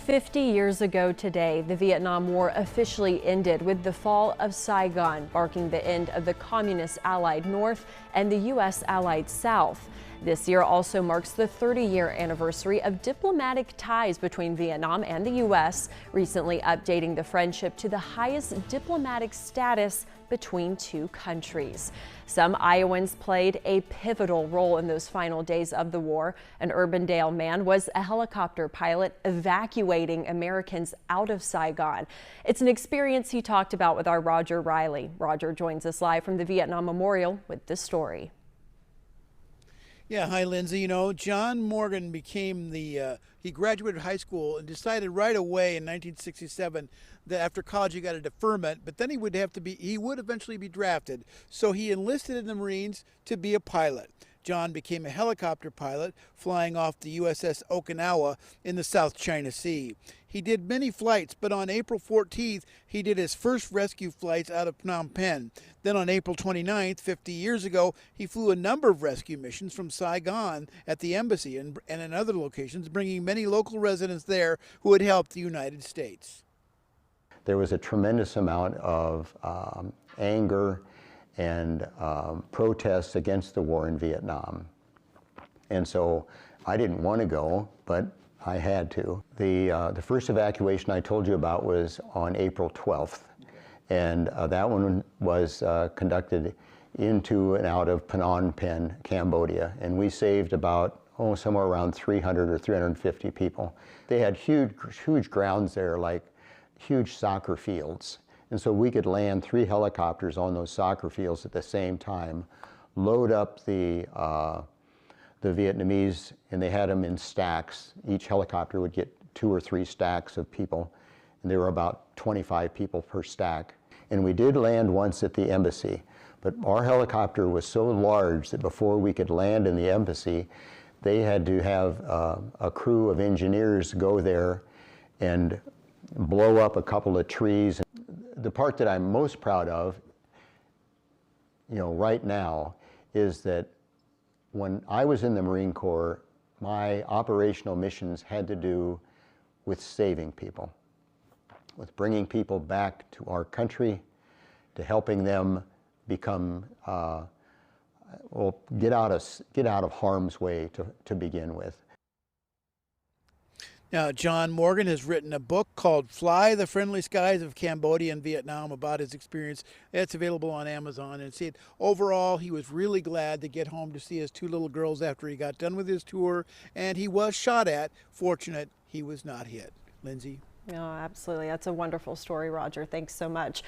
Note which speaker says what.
Speaker 1: 50 years ago today, the Vietnam War officially ended with the fall of Saigon, marking the end of the Communist Allied North and the U.S. Allied South. This year also marks the 30-year anniversary of diplomatic ties between Vietnam and the U.S., recently updating the friendship to the highest diplomatic status between two countries. Some Iowans played a pivotal role in those final days of the war. An Urbandale man was a helicopter pilot evacuating Americans out of Saigon. It's an experience he talked about with our Roger Riley. Roger joins us live from the Vietnam Memorial with this story.
Speaker 2: Yeah, hi, Lindsay. You know, John Morgan became he graduated high school and decided right away in 1967 that after college he got a deferment, but then he would eventually be drafted. So he enlisted in the Marines to be a pilot. John became a helicopter pilot flying off the USS Okinawa in the South China Sea. He did many flights, but on April 14th, he did his first rescue flights out of Phnom Penh. Then on April 29th, 50 years ago, he flew a number of rescue missions from Saigon at the embassy and in other locations, bringing many local residents there who had helped the United States.
Speaker 3: There was a tremendous amount of anger and protests against the war in Vietnam. And so I didn't want to go, but I had to. The first evacuation I told you about was on April 12th, and that one was conducted into and out of Phnom Penh, Cambodia, and we saved about somewhere around 300 or 350 people. They had huge grounds there, like huge soccer fields. And so we could land 3 helicopters on those soccer fields at the same time, load up the Vietnamese, and they had them in stacks. Each helicopter would get 2 or 3 stacks of people, and there were about 25 people per stack. And we did land once at the embassy, but our helicopter was so large that before we could land in the embassy, they had to have a crew of engineers go there and blow up a couple of trees. The part that I'm most proud of, right now, is that when I was in the Marine Corps, my operational missions had to do with saving people, with bringing people back to our country, to helping them become, get out of harm's way to begin with.
Speaker 2: Now, John Morgan has written a book called Fly the Friendly Skies of Cambodia and Vietnam about his experience. It's available on Amazon. And see, overall, he was really glad to get home to see his 2 little girls after he got done with his tour. And he was shot at. Fortunate he was not hit. Lindsay?
Speaker 1: No, absolutely. That's a wonderful story, Roger. Thanks so much.